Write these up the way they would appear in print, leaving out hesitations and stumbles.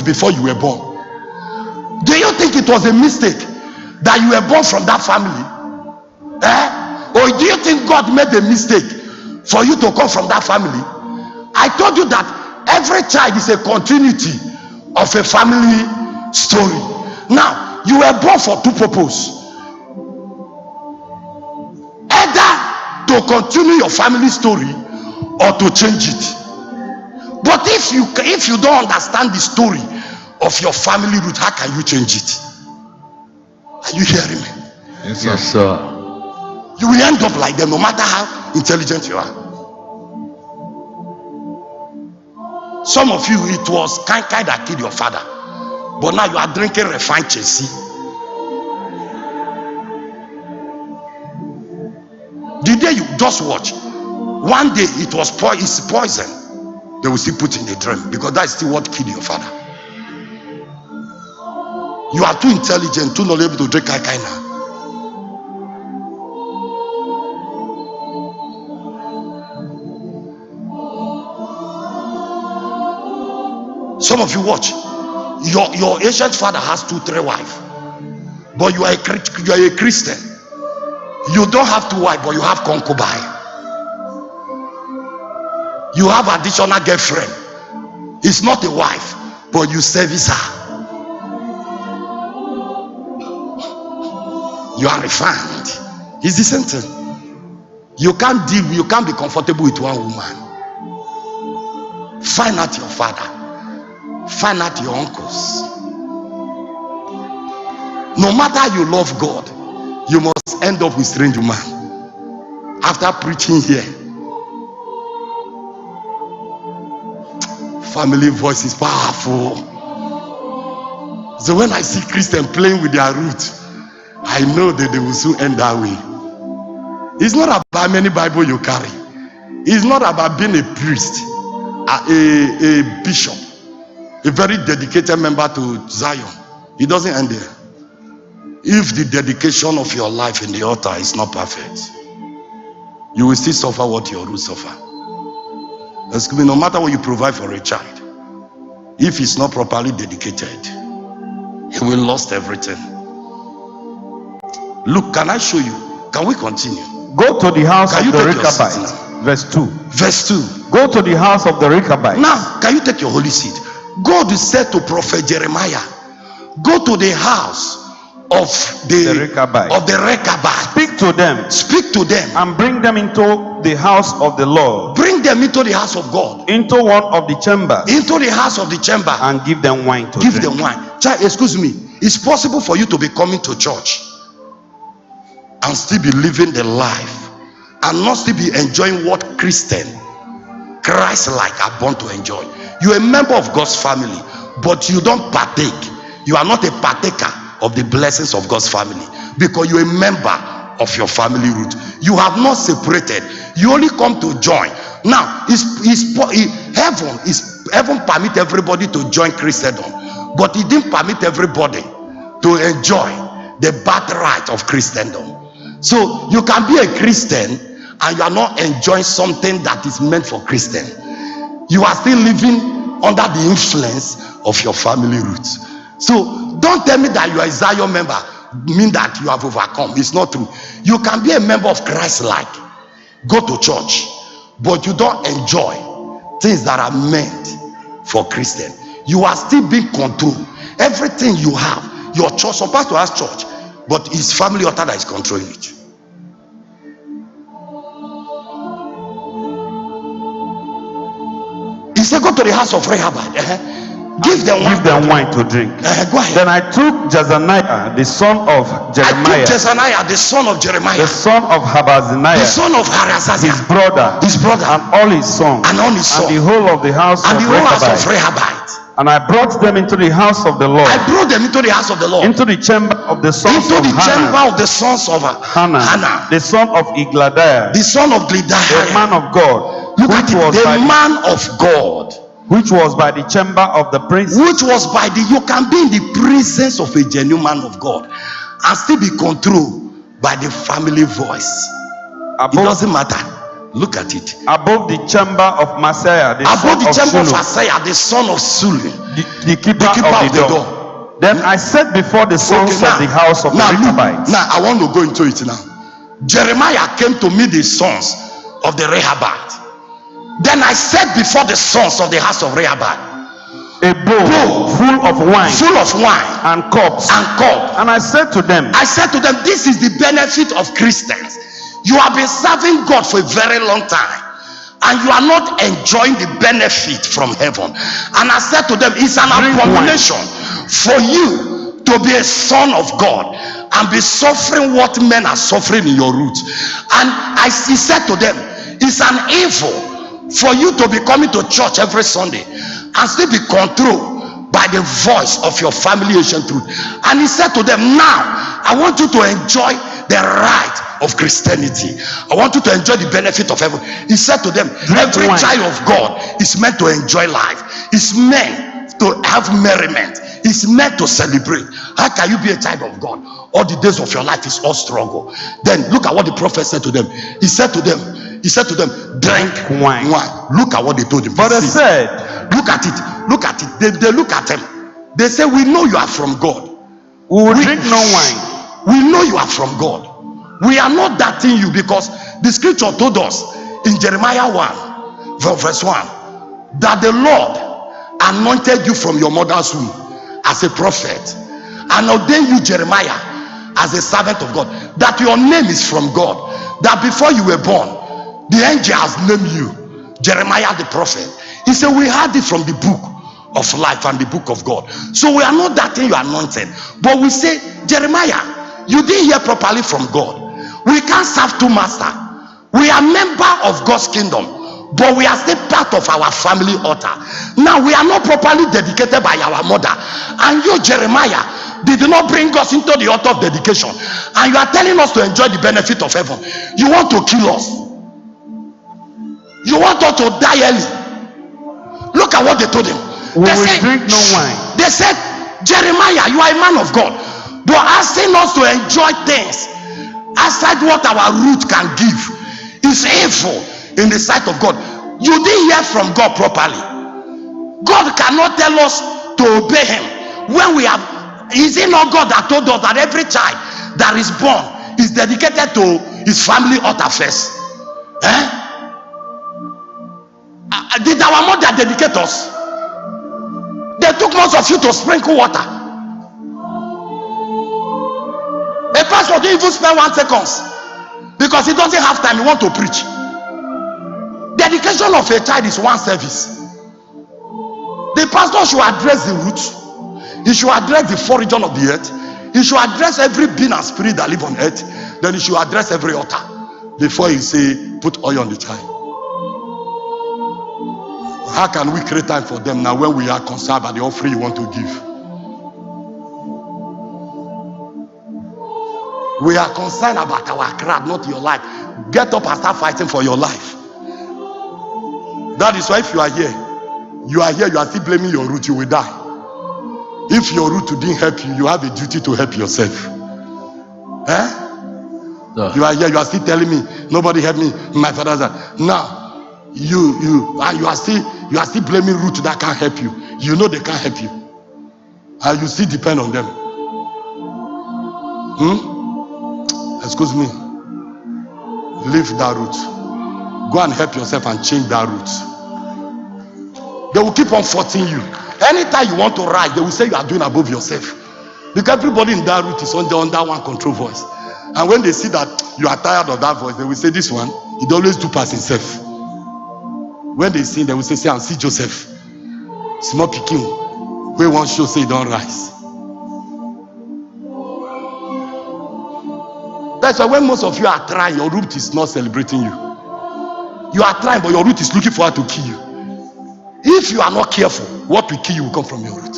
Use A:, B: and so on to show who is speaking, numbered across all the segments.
A: before you were born? Do you think it was a mistake that you were born from that family? Or do you think God made a mistake for you to come from that family? I told you that every child is a continuity of a family story. Now, you were born for two purposes. Either to continue your family story or to change it. But if you don't understand the story of your family root, how can you change it? Are you hearing me?
B: Yes, sir.
A: You will end up like them no matter how intelligent you are. Some of you, it was kind that killed your father, but now you are drinking refined Chelsea. The day you just watch, one day it was poison. They will still put in the drink because that's still what killed your father. You are too intelligent, too knowledgeable to drink kai now. Some of you watch, your ancient father has 2-3 wives, but you are a Christian. You don't have 2 wives, but you have concubine. You have additional girlfriend. It's not a wife, but you service her. You are refined. It's the same thing. You can't be comfortable with one woman. Find out your father. Find out your uncles. No matter you love God, you must end up with strange woman. After preaching here, family voice is powerful. So when I see Christians playing with their roots, I know that they will soon end that way. It's not about how many Bible you carry. It's not about being a priest, a bishop, a very dedicated member to Zion. It doesn't end there. If the dedication of your life in the altar is not perfect, you will still suffer what your roots suffer. Excuse me, no matter what you provide for a child, if it's not properly dedicated, he will lost everything. Look, can I show you? Can we continue?
C: Go to the house of the Rechabite. Verse 2.
A: Verse 2.
C: Go to the house of the Rechabite.
A: Now, can you take your holy seat? God said to Prophet Jeremiah, go to the house of the Rechabite.
C: Speak to them.
A: Speak to them.
C: And bring them into the house of the Lord.
A: Bring them into the house of God.
C: Into one of the chambers.
A: Into the house of the chamber.
C: And give them wine to drink.
A: Give them wine. Child, excuse me. It's possible for you to be coming to church and still be living the life and not still be enjoying what Christ-like are born to enjoy. You're a member of God's family, but you don't partake. You are not a partaker of the blessings of God's family because you're a member of your family root. You have not separated. You only come to join. Now, heaven permit everybody to join Christendom, but it didn't permit everybody to enjoy the birthright of Christendom. So you can be a Christian and you are not enjoying something that is meant for Christian. You are still living under the influence of your family roots. So don't tell me that you are a Zion member mean that you have overcome. It's not true. You can be a member of Christ-like, go to church, but you don't enjoy things that are meant for Christian. You are still being controlled. Everything you have, your church, some pastor has church, but his family altar that is controlling it. He said, go to the house of Rehoboam. Give them
C: wine to drink.
A: Go ahead.
C: Then I took Jezaniah, the son of Jeremiah.
A: The son of Jeremiah.
C: The son of Habaziniah.
A: The son of Harazaziah.
C: His brother.
A: And
C: all his sons.
A: And
C: the whole of the house of
A: Rehoboam.
C: And I brought them into the house of the Lord. Into the chamber of the sons of Hannah. The son of Igladiah. The man of God.
A: Look at it, the man of God.
C: Which was by the chamber of the prince.
A: You can be in the presence of a genuine man of God and still be controlled by the family voice. It doesn't matter. Look at it.
C: Above the chamber of Messiah, the son of
A: Messiah, the son of Sulim.
C: the keeper of the door. Then I said before the sons of the house of the Rehabites.
A: Now I want to go into it now. Jeremiah came to meet the sons of the Rehabites. Then I said before the sons of the house of Rehabites,
C: a bowl full of wine and cups. And I said to them,
A: this is the benefit of Christians. You have been serving God for a very long time, and you are not enjoying the benefit from heaven. And I said to them, it's an abomination for you to be a son of God and be suffering what men are suffering in your roots. And he said to them, it's an evil for you to be coming to church every Sunday and still be controlled by the voice of your family ancient truth. And he said to them, now I want you to enjoy the right of Christianity. I want you to enjoy the benefit of heaven. He said to them, every child of God is meant to enjoy life. It's meant to have merriment. It's meant to celebrate. How can you be a child of God? All the days of your life is all struggle. Then look at what the prophet said to them. He said to them, drink wine. Look at what they told him.
C: But they said,
A: look at it. They look at him. They say, we know you are from God.
C: We will drink no wine.
A: We know you are from God. We are not doubting you, because the scripture told us in Jeremiah 1 verse 1 that the Lord anointed you from your mother's womb as a prophet and ordained you, Jeremiah, as a servant of God, that your name is from God, that before you were born the angel has named you Jeremiah the prophet. He said, we had it from the book of life and the book of God. So we are not doubting your anointing, but we say, Jeremiah, you didn't hear properly from God. We can't serve two masters. We are member of God's kingdom, but we are still part of our family altar. Now we are not properly dedicated by our mother, and you, Jeremiah, did not bring us into the altar of dedication, and you are telling us to enjoy the benefit of heaven. You want to kill us. You want us to die early. Look at what they told him.
C: They said, drink no wine.
A: They said, Jeremiah, you are a man of God, but asking us to enjoy things outside what our root can give is evil in the sight of God. You didn't hear from God properly. God cannot tell us to obey him when we have. Is it not God that told us that every child that is born is dedicated to his family altar first? Did our mother dedicate us? They took most of you to sprinkle water. A pastor didn't even spend 1 second because he doesn't have time. He wants to preach. Dedication of a child is one service. The pastor should address the roots. He should address the four regions of the earth. He should address every being and spirit that live on earth. Then he should address every altar before he say, put oil on the child. How can we create time for them now when we are concerned about the offering you want to give? We are concerned about our crowd, not your life. Get up and start fighting for your life. That is why if you are here, you are still blaming your root, you will die. If your root didn't help you, you have a duty to help yourself. You are here, you are still telling me nobody helped me, my father's house. Now you are still blaming root that can't help you. You know they can't help you, and you still depend on them. Excuse me, leave that root. Go and help yourself and change that route. They will keep on forcing you. Anytime you want to rise, they will say you are doing above yourself, because everybody in that route is under one control voice. And when they see that you are tired of that voice, they will say, this one, he always do pass himself. When they sing, they will say, and see Joseph, small pikin, where one show say don't rise. That's why when most of you are trying, your root is not celebrating you. You are trying, but your root is looking for her to kill you. If you are not careful, what will kill you will come from your root.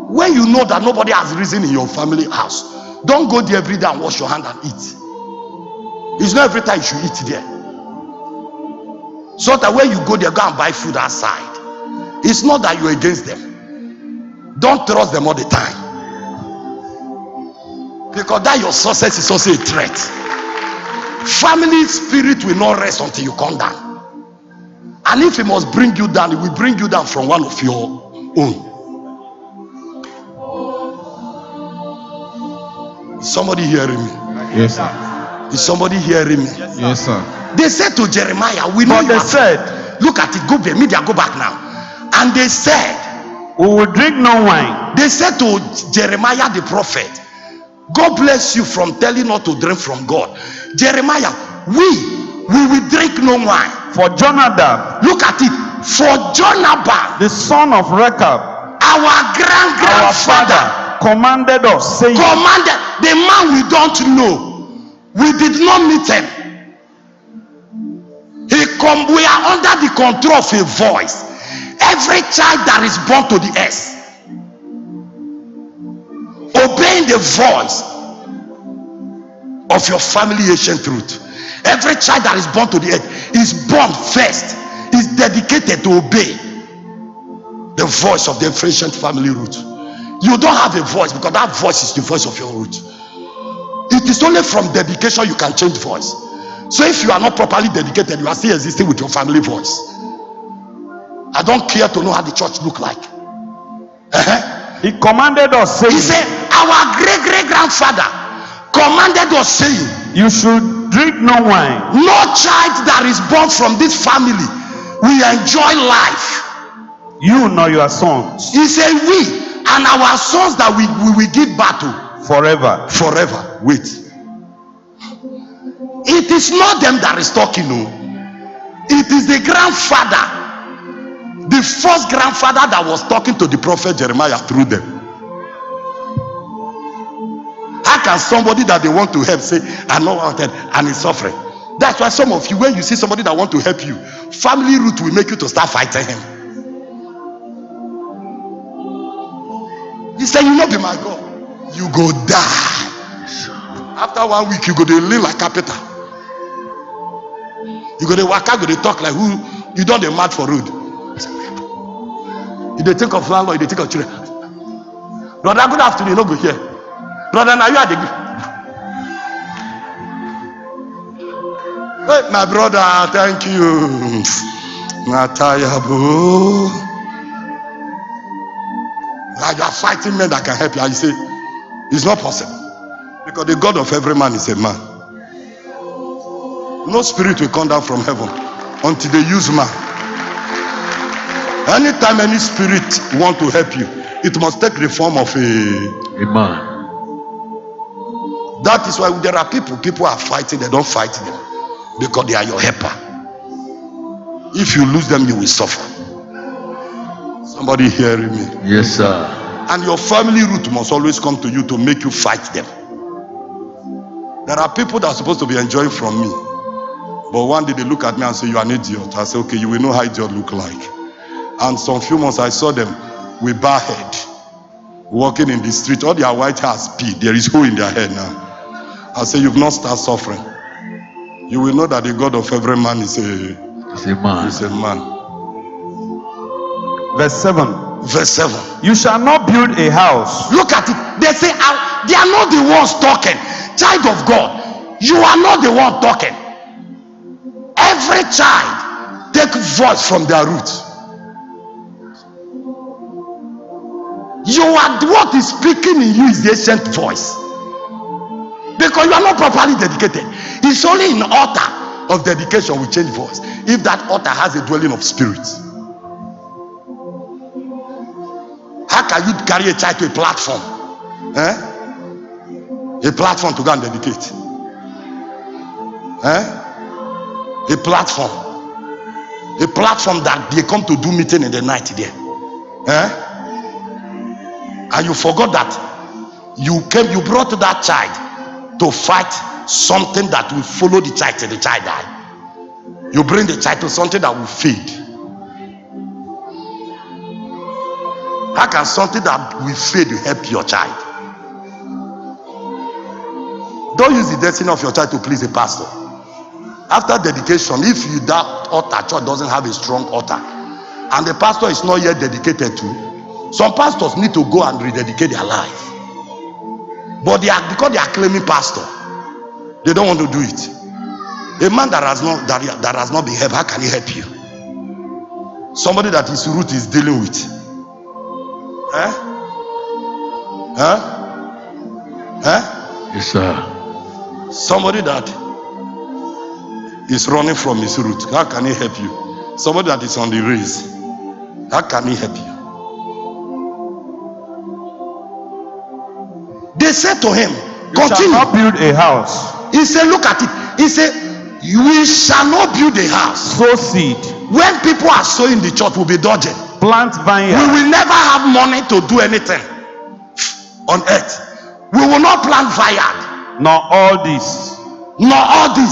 A: When you know that nobody has risen in your family house, don't go there every day and wash your hand and eat. It's not every time you should eat there. So that when you go there, go and buy food outside. It's not that you're against them. Don't trust them all the time, because that your success is also a threat. Family spirit will not rest until you come down. And if he must bring you down, he will bring you down from one of your own. Is somebody hearing me?
C: Yes, sir.
A: Is somebody hearing me?
C: Yes, sir.
A: They said to Jeremiah, we know.
C: But they said,
A: look at it, go there, media, go back now. And they said,
C: we will drink no wine.
A: They said to Jeremiah the prophet, God bless you from telling not to drink from God. Jeremiah, we will drink no wine.
C: For Jonadab,
A: look at it, for Jonadab,
C: the son of Rechab,
A: our grandfather,
C: commanded us, saying,
A: commanded the man we don't know, we did not meet him. We are under the control of a voice. Every child that is born to the earth, obeying the voice of your family ancient truth. Every child that is born to the earth is born first, is dedicated to obey the voice of the ancient family root. You don't have a voice because that voice is the voice of your root. It is only from dedication you can change voice. So if you are not properly dedicated, you are still existing with your family voice. I don't care to know how the church look like.
C: He commanded us, saying,
A: he said, our great-great-grandfather commanded us, saying,
C: you should drink no wine.
A: No child that is born from this family will enjoy life.
C: You nor your sons.
A: He said, we and our sons that we will give battle
C: forever.
A: Wait. It is not them that is talking, no. It is the grandfather, the first grandfather that was talking to the prophet Jeremiah through them. How can somebody that they want to help say, I know wanted and is suffering? That's why some of you, when you see somebody that want to help you, family root will make you to start fighting him. He said, you not be my God, you go die. After 1 week, you go to live like capital. You go to work out, go to talk like who you don't dey mad for road. You dey think of landlord, you dey think of children. Brother, good afternoon, you no go here. Brother, now you are the hey, my brother, thank you. Natayabo. Like you are fighting men that can help you. And you say, it's not possible. Because the God of every man is a man. No spirit will come down from heaven until they use man. Anytime any spirit want to help you, it must take the form of a man. That is why there are people are fighting, they don't fight them because they are your helper. If you lose them, you will suffer. Somebody hearing me?
C: Yes, sir.
A: And your family root must always come to you to make you fight them. There are people that are supposed to be enjoying from me, but one day they look at me and say, you are an idiot. I say, okay, you will know how idiot look like. And some few months I saw them with bare head walking in the street. All their white hair speed, there is hole in their head now. I say, you've not started suffering. You will know that the God of every man is a man.
C: Verse 7.
A: Verse 7.
C: You shall not build a house.
A: Look at it. They say, they are not the ones talking. Child of God, you are not the one talking. Every child take voice from their roots. You are what is speaking in you is the ancient voice. Because you are not properly dedicated. It's only in altar of dedication we change voice. If that altar has a dwelling of spirits. How can you carry a child to a platform? A platform to go and dedicate. A platform that they come to do meeting in the night there. And you forgot that you brought that child to fight something that will follow the child till the child die. You bring the child to something that will feed. How can something that will feed help your child? Don't use the destiny of your child to please a pastor. After dedication, if that altar church doesn't have a strong altar and the pastor is not yet dedicated to, some pastors need to go and rededicate their life. But because they are claiming pastor, they don't want to do it. A man that has not been helped, how can he help you? Somebody that his root is dealing with. Huh?
C: Yes, sir.
A: Somebody that is running from his root. How can he help you? Somebody that is on the race. How can he help you? They said to him, continue.
C: You shall not build a house.
A: He said, look at it. He said, we shall not build a house.
C: Sow seed.
A: When people are sowing, the church will be dodging.
C: Plant vineyard.
A: We will never have money to do anything on earth. We will not plant vineyard.
C: Nor all this.
A: Nor all this.